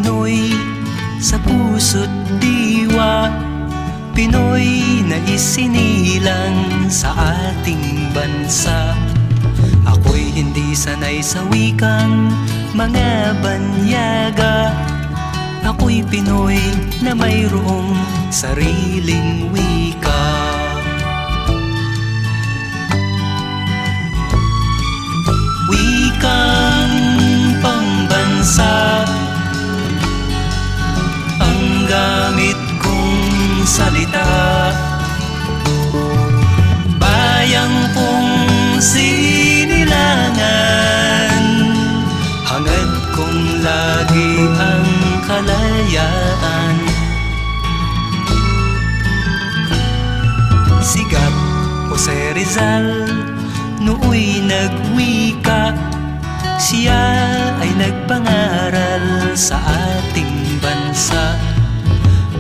Pinoy sa puso't diwa, Pinoy na isinilang sa ating bansa. Ako'y hindi sanay sa wikang mga banyaga, ako'y Pinoy na mayroong sariling wika. Wikang pambansa ang gamit kong salita, bayang kong sinilangan, hangad kong lagi ang kalayaan. Sigat Jose Rizal nooy nagwika, siya ay nagpangaral sa ating bansa.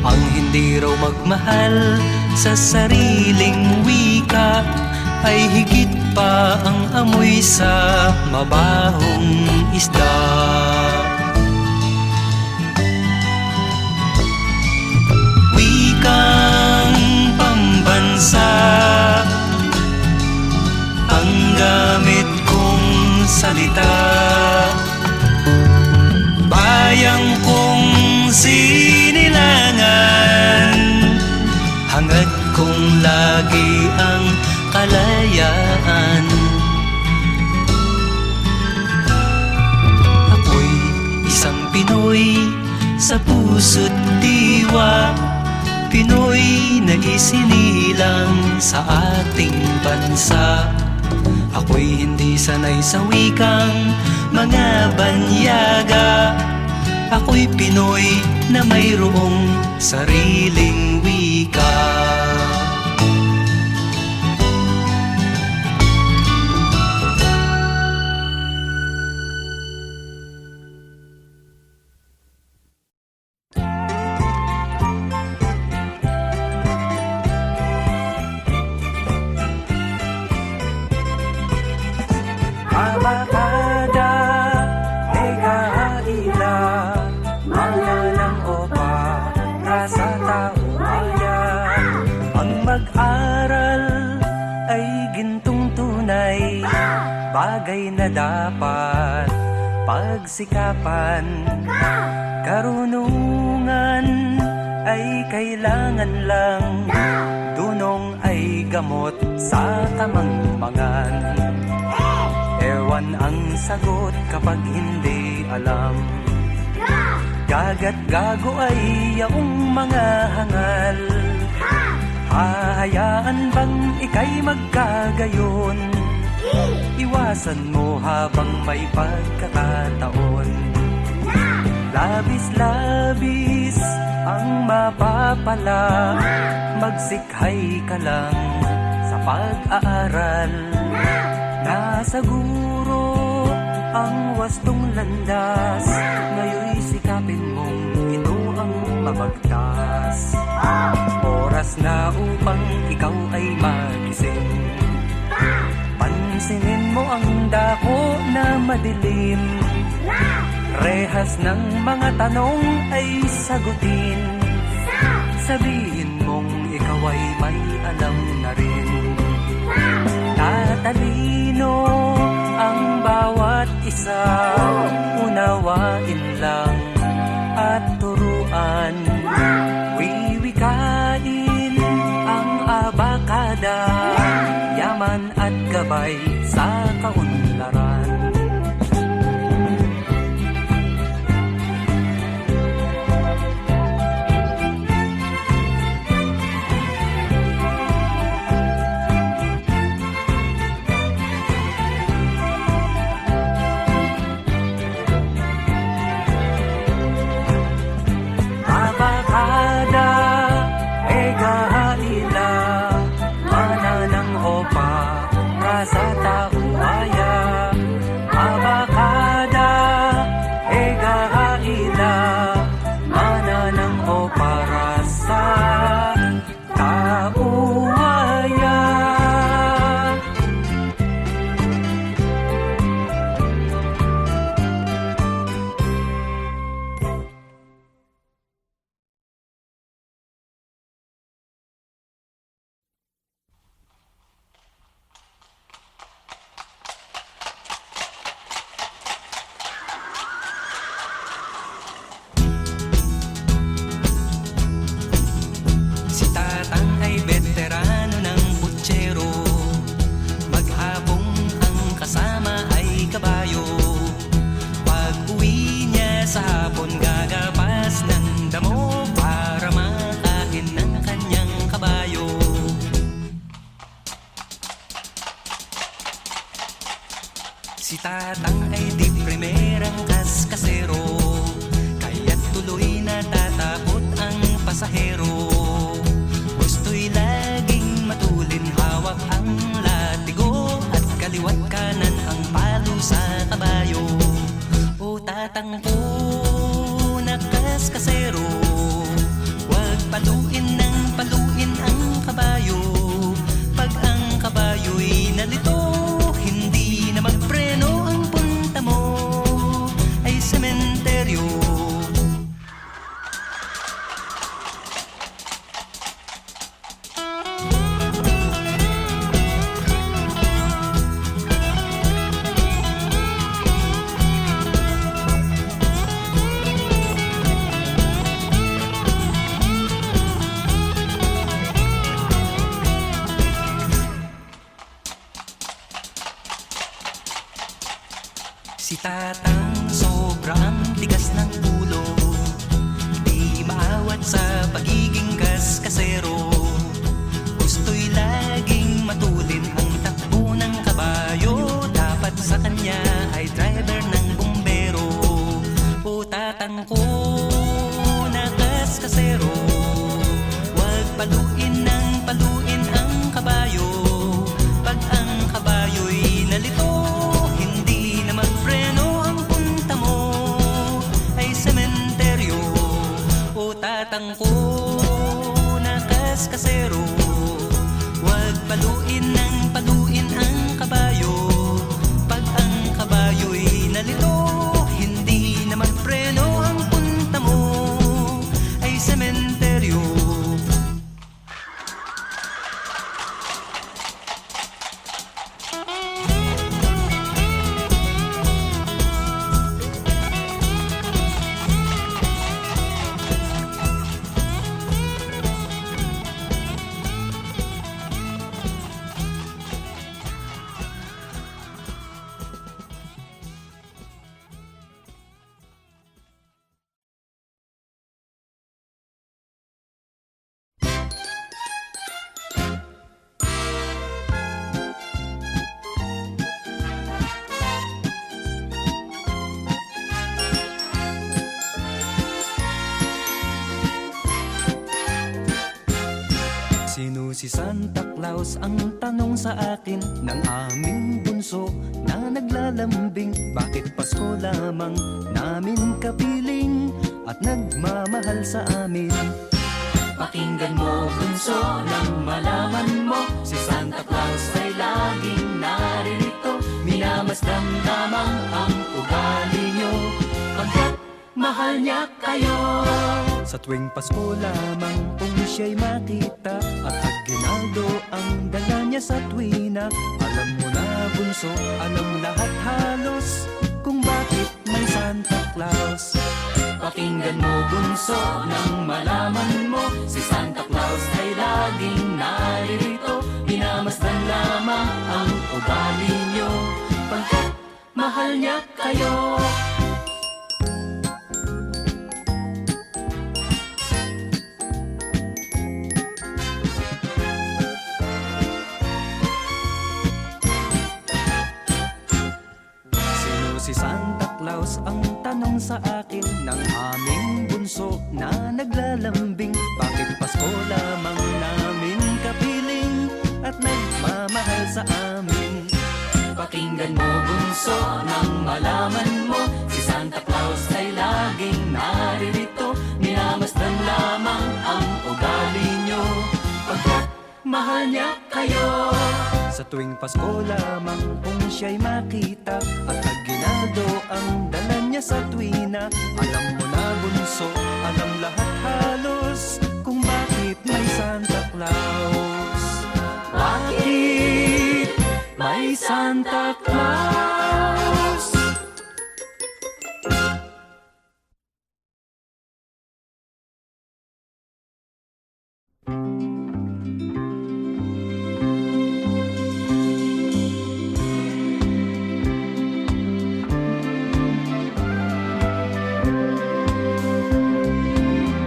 Ang hindi raw magmahal sa sariling wika ay higit pa ang amoy sa mabahong isda. Wikang pambansa ang gamit kong salita, bayang kong sinilangan, hangad kong lagi ang kalayaan. Ako'y isang Pinoy sa puso't diwa, Pinoy na isinilang sa ating bansa. Ako'y hindi sanay sa wikang mga banyaga, ako'y Pinoy na mayroong sariling wika. Abakada, Ega-ila, Malalang Opa, Rasa Taumaya. Ang mag-aral ay gintong tunay, bagay na dapat pagsikapan. Karunungan ay kailangan lang, dunong ay gamot sa kamangmangan. Ewan ang sagot kapag hindi alam, gaga't gago ay yaong mga hangal. Hahayaan bang ika'y magkagayon? Iwasan mo habang may pagkakataon. Labis-labis ang mapapala, magsikhay ka lang sa pag-aaral. Nasa guro ang wastong landas, ngayon'y sikapin mong ito ang mabagtas. Oras na upang ikaw ay magising, pansinin mo ang dako na madilim. Rehas ng mga tanong ay sagutin, sabihin mong ikaw ay may alam na rin. Tatalino ang bawat isa, unawain lang at turuan. Wiwikain ang abakada, yaman at gabay sa kaunlaran. Abakada, Ega-ila, Malalang Opa, Rasa Taumaya. Tatang ay di primerang kaskasero, kaya't tuloy natatakot ang pasahero. Gusto'y laging matulin, hawak ang latigo, at kaliwat kanan ang palo sa kabayo. O tatang ko na kaskasero, huwag paluin ng paluin ang kabayo. Pag ang kabayo'y nalito, hindi na magpreno, ang punta mo ay sementeryo. Si tatang sobra ang tigas ng ulo, di maawat sa pagiging kaskasero. Gusto'y laging matulin ang takbo ng kabayo, dapat sa kanya ay driver ng bumbero. O tatang ko na kaskasero, huwag paluin ng paluin ang kabayo. Pag ang kabayo'y nalito, hindi na magpreno, ang punta mo ay sementeryo. O tatang ko na kaskasero, huwag paluin ng paluin ang kabayo. Pag ang kabayo'y nalito, hindi na magpreno, ang punta mo ay sementeryo. Sino si Santa Claus? Ang tanong sa akin ng aming bunso na naglalambing. Bakit Pasko lamang namin kapiling at nagmamahal sa amin? Pakinggan mo bunso nang malaman mo, si Santa Claus ay laging naririto. Minamasdan lamang ang ugali nyo, pagkat mahal niya kayo. Sa tuwing Pasko lamang kung siya'y makita, at aginaldo ang dala niya sa tuwina. Alam mo na bunso, alam lahat halos kung bakit may Santa Claus. Pakinggan mo bunso nang malaman mo, si Santa Claus ay laging naririto. Minamasdan lamang ang ugali nyo, pagkat mahal niya kayo. Si Santa Claus ang tanong sa akin ng aming bunso na naglalambing. Bakit Pasko lamang namin kapiling at nagmamahal sa amin? Pakinggan mo bunso nang malaman mo, si Santa Claus ay laging naririto. Minamasdan lamang ang ugali nyo, pagkat mahal niya kayo. Sa tuwing Pasko lamang kung siya'y makita, at aginaldo ang dala niya sa tuwina. Alam mo na bunso, alam lahat halos kung bakit may Santa Claus. Bakit may Santa Claus?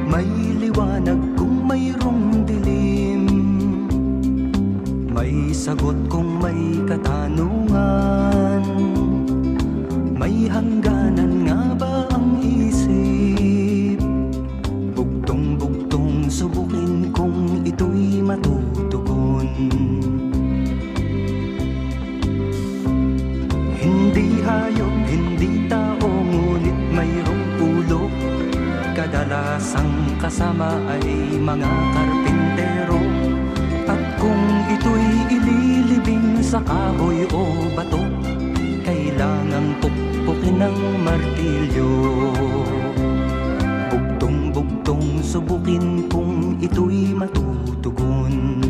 May liwanag kung mayroong dilim, may sagot kung may katanungan. May hangganan nga ba ang isip? Bugtong-bugtong subukin kung ito'y matutugon. Hindi hayop, hindi tao, ngunit mayroong ulo. Kadalasang kasama ay mga karpintero. At kung ito'y ililibing sa kahoy o bato, kailangang pukpukin ng martilyo. Bugtong-bugtong subukin kung ito'y matutugon.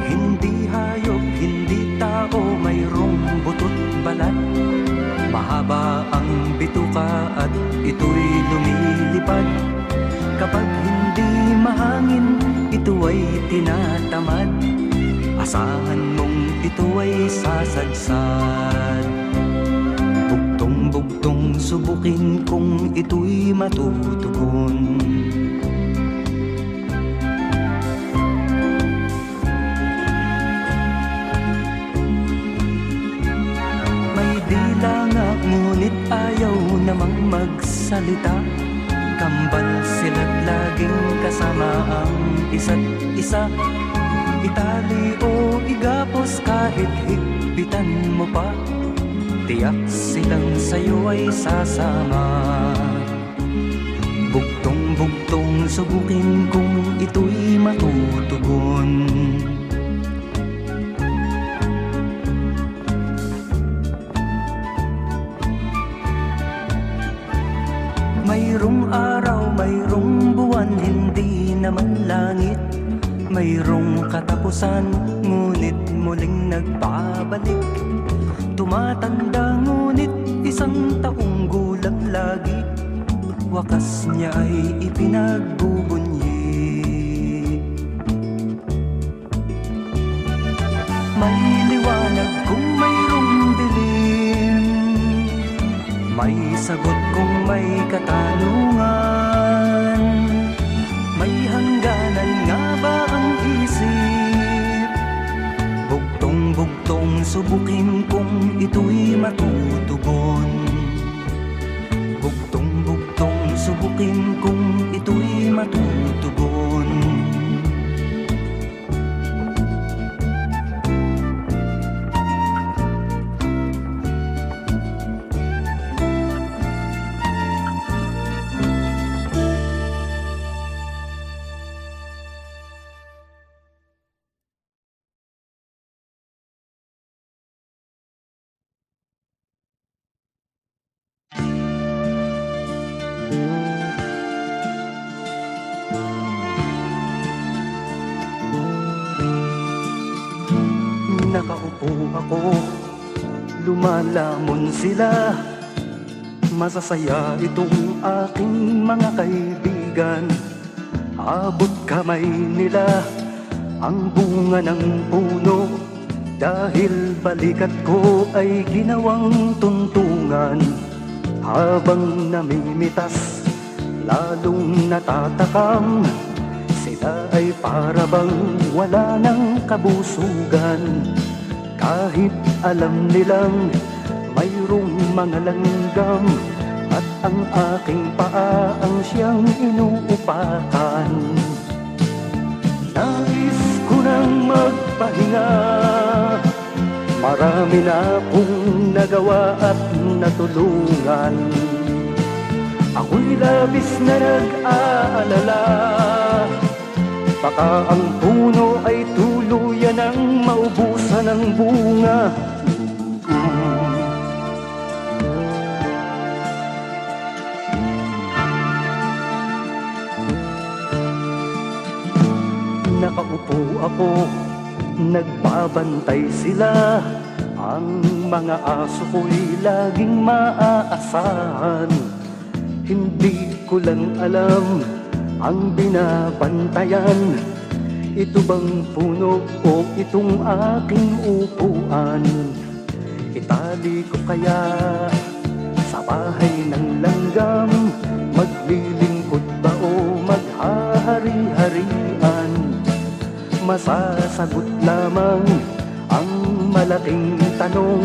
Hindi hayop, hindi tao, mayroong butot balat. Mahaba ang bituka at ito'y lumilipad. Kapag hindi mahangin, ito ay tinatamad. Asahan mong ito ay sasadsad. Bugtong-bugtong subukin kung ito'y matutugon. May dila nga ngunit ayaw namang magsalita. Kambal sila't laging kasama ang isa't isa. Itali o igapos kahit higpitan mo pa, tiyak silang sa'yo ay sasama. Bugtong-bugtong subukin kung ito'y matutugon. Mayroong araw, mayroong buwan, hindi naman langit. Mayroong katapusan, ngunit muling nagbabalik. Tumatanda ngunit isang taong gulang lagi. Wakas niya ay ipinagbubunyi. May liwanag kung mayroong dilim. May sagot kung may katanungan. May hangganan nga ba ang isip? Bugtong-bugtong subukin kung ito'y matutugon. Bugtong-bugtong subukin kung ito'y matutugon. Nakaupo ako, lumalamon sila. Masasaya itong aking mga kaibigan. Abot kamay nila ang bunga ng puno. Dahil balikat ko ay ginawang tuntungan. Habang namimitas, lalong natatakam. Sila ay para bang wala ng kabusugan. Kahit alam nilang mayroong mga langgam, at ang aking paa ang siyang inuupakan. Nais ko nang magpahinga, marami na akong nagawa at natulungan. Ako'y labis na nag-aalala, baka ang puno ay tuluyan ng maubusan ng bunga. Nakaupo ako, nagbabantay sila. Ang mga aso ko'y laging maaasahan. Hindi ko lang alam ang binabantayan. Ito bang puno o itong aking upuan? Itali ko kaya sa bahay ng langgam? Maglilingkod ba o maghahari-harian? Masasagot lamang ang malaking tanong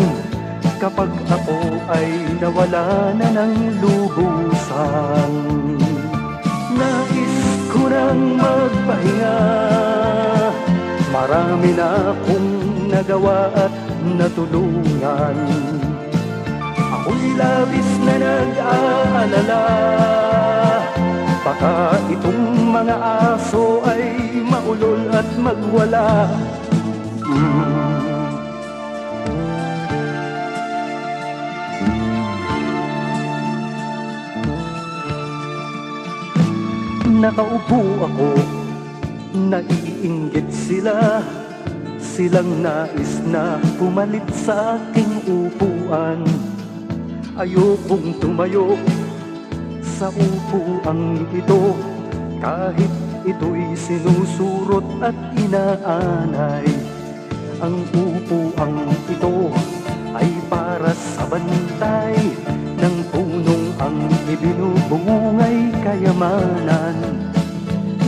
kapag ako ay nawala na ng lubusan. Nais ko nang magpahinga, marami na akong nagawa at natulungan. Ako'y labis na nag-aalala, baka itong mga aso ay maulol at magwala. Nakaupo ako, naiinggit sila. Silang nais na pumalit sa aking upuan. Ayokong tumayo sa upuang ito, kahit ito'y sinusurot at inaanay. Ang upuang ito ay para sa bantay ng punong ang ibinubungay kayamanan.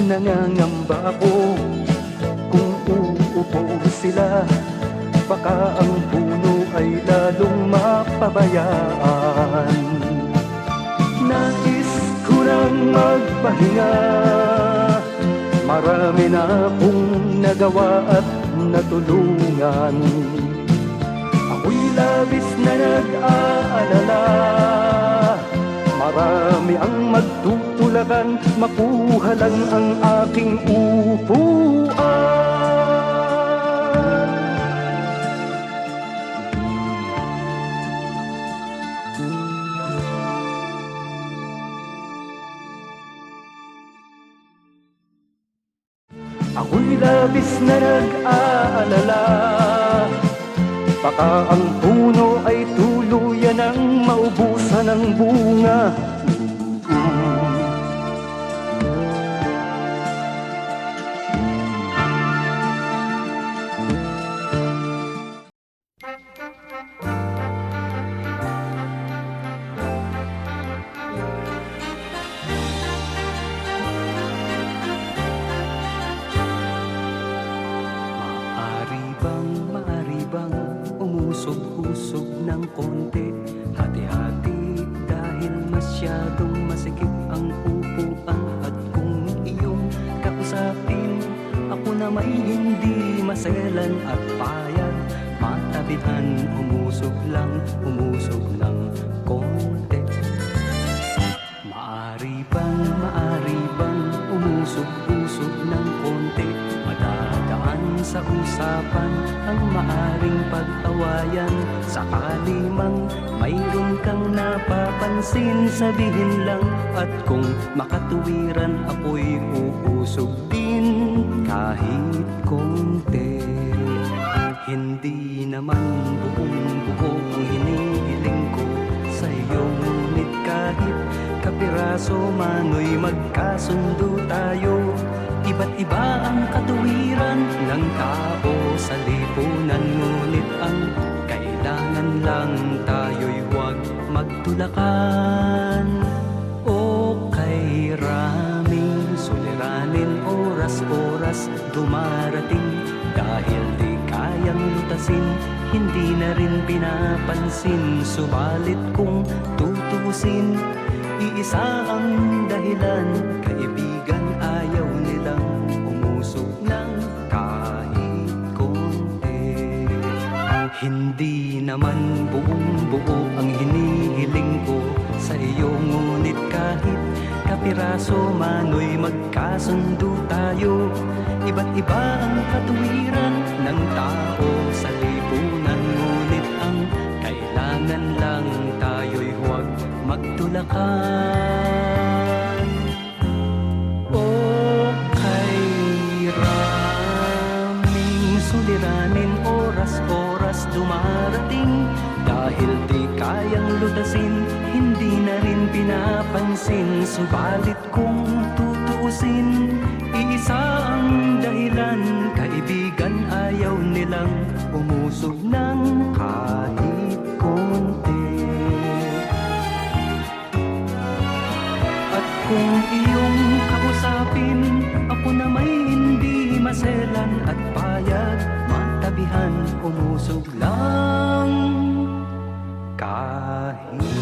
Nangangamba ako kung uupo sila, baka ang puno ay lalong mapabayaan. Nais ko nang magpahinga, marami na akong nagawa at natulungan. Ako'y labis na nag-aalala, marami ang magtutulakan, makuha lang ang aking upuan. Ako'y labis na nag-aalala, baka ang puno ay tuluyan ng maubusan ng bunga. Maaari bang umusog-usog ng konti, hati-hati dahil masyadong masikip ang upuan. At kung iyong kausapin, ako na may hindi maselan at payag, matabihan, umusog ng konti. Maaari bang umusog-usog ng konti, madadaan sa usapan ang maaring pag-awayan. Sakali mang mayroon kang napapansin, sabihin lang, at kung makatuwiran ako'y uusog din kahit konti. Hindi naman buong-buo ang hinihiling ko sa iyo, ngunit kahit kapiraso mano'y magkasundo tayo. Iba't iba ang katuwiran ng tao sa lipunan, ngunit ang kailangan lang tayo'y huwag magtulakan. O kay raming suliranin, oras-oras dumarating, dahil di kayang lutasin, hindi na rin pinapansin. Subalit kung tutusin, iisa ang dahilan, kaibigan, ayaw nilang umusog ng kahit konti. Hindi naman buong-buo ang hinihiling ko sa iyo, ngunit kahit kapiraso mano'y magkasundo tayo. Iba't iba ang katuwiran ng tao sa lipunan, ngunit ang kailangan lang tayo'y huwag magtulakan. O kay raming suliranin, oras-oras dumarating, dahil di kayang lutasin, hindi na rin pinapansin. Subalit kung tutuusin, iisa ang dahilan, kaibigan, ayaw nilang umusog ng kahit konti. At kung iyong kausapin, ako na may hindi maselan at payag, kasabihan, umusog lang kahit